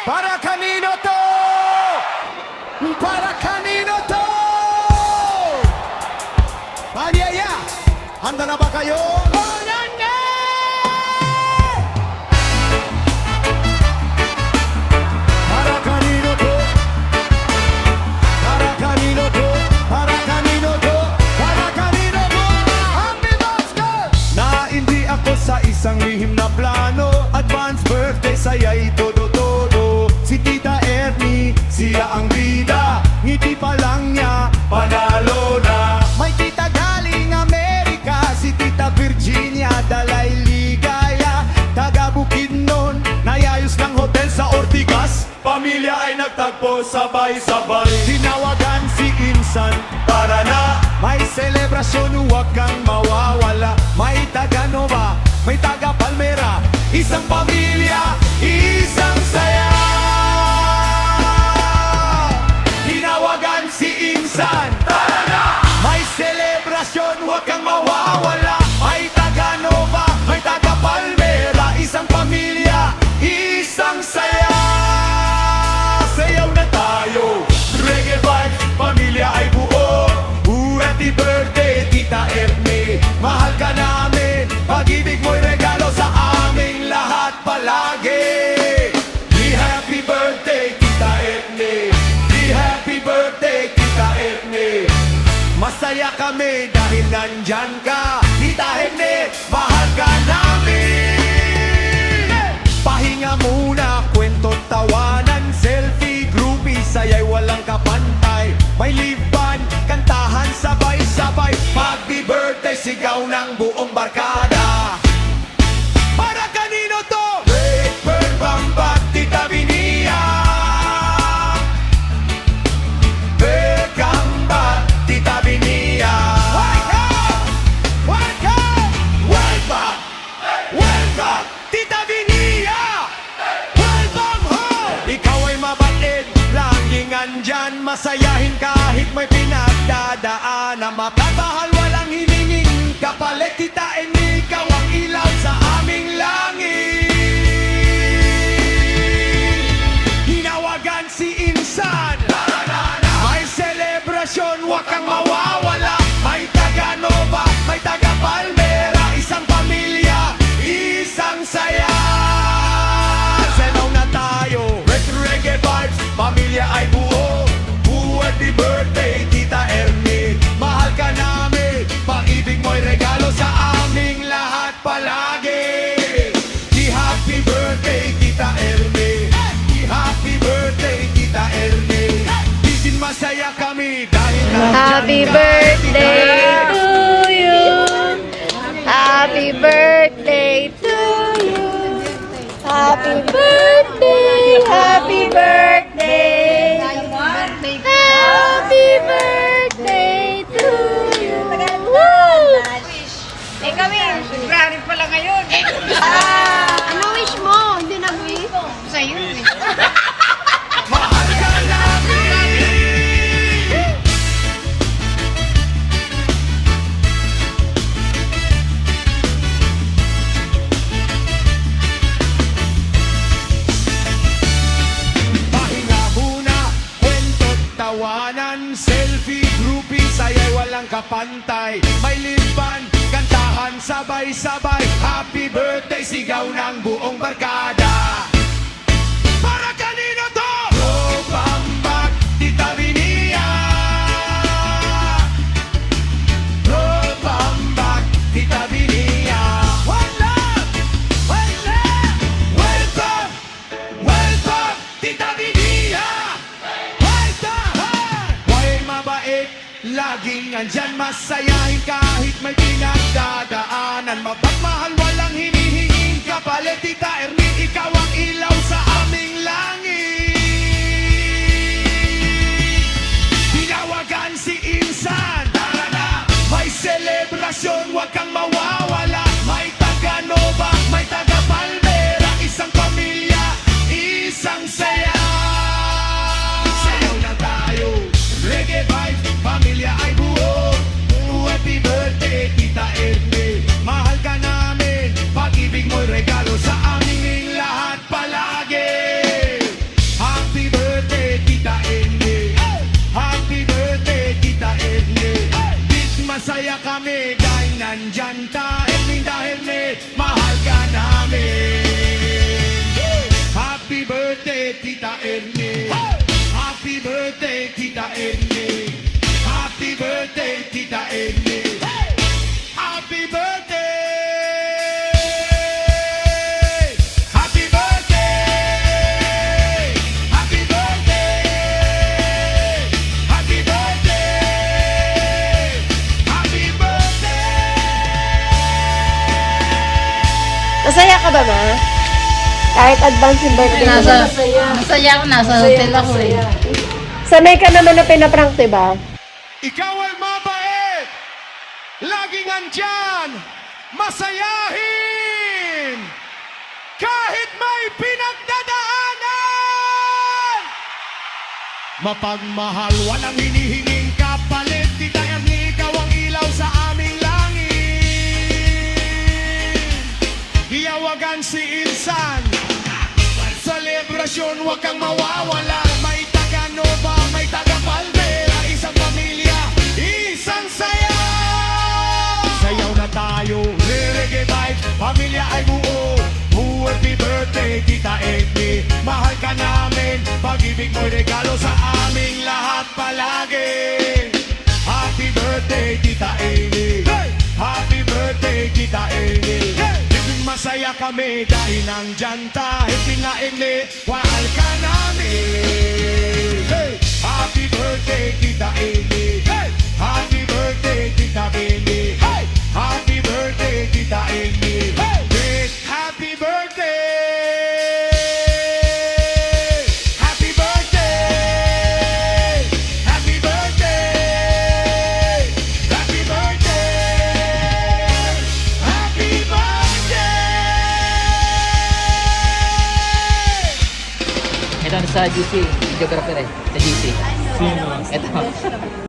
Para kanino to? Para kanino to? Panyaya, handa na ba kayo? Para kanino to? Para kanino to? Para kanino to? Para kanino to? Happy birthday! Na hindi ako sa isang lihim na plano. Advance birthday, saya'y todo-todo. Si Tita Ernie, siya ang bida. Ngiti pa lang niya, panalo na. May tita galing Amerika, si Tita Virginia, dalay ligaya. Taga Bukidnon, nayayos ng hotel sa Ortigas. Pamilya ay nagtagpo, sabay-sabay. Tinawagan si Insan, tara na. May selebrasyon, huwag kang mawawala. May taga Nova, may taga Palmera. Isang pamilya, isang saya. Tinawagan si Insan, tara na. May selebrasyon, huwag kang mawawala. May taga Nova, may taga Palmera. Isang pamilya, isang saya. Sayaw na tayo, reggae vibes, pamilya ay buo. Happy birthday, Tita Ernie. Mahal ka namin, pag-ibig mo'y regalo sa aming lahat palagi. Di happy birthday, Tita Ernie. Di happy birthday, Tita Ernie. Masaya kami dahil nandyan ka, Tita Ernie. Mahal ka namin. Pahinga muna, kwento, tawanan, selfie, groupie, saya'y walang kapantay. May live band, kantahan sabay-sabay. Happy birthday, sigaw ng buong barkada. Para kanino to? Red Bird Bambat, Tita Binia. Welcome back, Tita Binia. Welcome! Welcome! Welcome! Welcome, Tita Binia. Welcome home! Ikaw ay mabait, laging andyan. Masayahin kahit may pinagdadaanan. Mapagmahal, walang hiningin kapalit. Tita Ernie, ikaw ang ilaw sa aming langit. Hinawagan si Insan, may selebrasyon, huwag kang mawawala. May taga Nova, may taga Palmera. Isang pamilya, isang saya. Selaw na tayo, reggae vibes, pamilya ay buo. Happy birthday, Tita Ernie. Mahal ka namin, pag-ibig mo'y regalo sa aming lahat palagi. Di happy birthday, Tita Ernie. Di happy birthday, Tita Ernie. Di masaya kami dahil Happy birthday to you. Happy birthday to you. Happy birthday. Happy birthday. Happy birthday to you. Woo! Ikaw eh, February pa lang ngayon. Ano wish mo? Hindi nag-wish? Sa'yo eh. mahal ka namin. Pahinga muna, kwento't tawanan, selfie, groupie, saya'y walang kapantay. May liban, kantahan sabay-sabay. Happy birthday, sigaw ng buong barkada. Para kanino to? Go Bambak, Tita Binia. Go Bambak, Tita Binia. One love, one love. Welcome, welcome, Tita Binia. May mabait, laging andyan. Masayahin kahit may pinagdadaanan. Mapagmahal, walang hinihinging kapalit. Tita Ernie, ikaw ang ilaw sa aming langit. Tinawagan si Insan, tara na. May selebrasyon, huwag kang mawawala. May taga Nova, may taga Palmera. Isang pamilya, isang saya. Sayaw na tayo, reggae vibes, pamilya ay buo. Happy birthday, Tita Ernie. Mahal ka namin, pag-ibig mo'y regalo sa aming lahat. masaya kami dahil nandyan ka, Ernie, dahil mahal ka namin. Happy birthday, Tita Ernie. Happy birthday, Tita Ernie. Happy birthday, Tita Ernie. Happy birthday! Happy birthday! Happy birthday! Happy birthday! Happy birthday! Masaya ka ba, ma? Kahit advance yung birthday mo. Masaya ako, nasa hotel ako eh. Sanay ka naman na pinaprank, diba? Ikaw ay mabait! Laging andyan! Masayahin! Kahit may pinagdadaanan! Mapagmahal, walang hinihinging kapalit. Tita Ernie, ikaw ang ilaw sa aming langit. Hiyawagan si Insan. Selebrasyon, huwag kang mawawala. May taga-Nova, may taga-Palmera. Isang pamilya, isang saya. Sayaw na tayo, re-reggae vibes. Pamilya ay buo. Happy birthday, Tita Ernie. Mahal ka namin. Pag-ibig mo'y regalo sa aming lahat palagi. Happy birthday, Tita Ernie. Happy birthday, Tita Ernie. Masaya kami dahil nandyan kahit Ernie, mahal ka namin. Happy birthday, Tita Ernie. Happy birthday, Tita Ernie. Happy birthday, Tita Ernie. Happy birthday! Happy birthday! Happy birthday! Happy birthday! Happy birthday! Ito sa GC, videographer eh. Sa GC. Sino? Ito.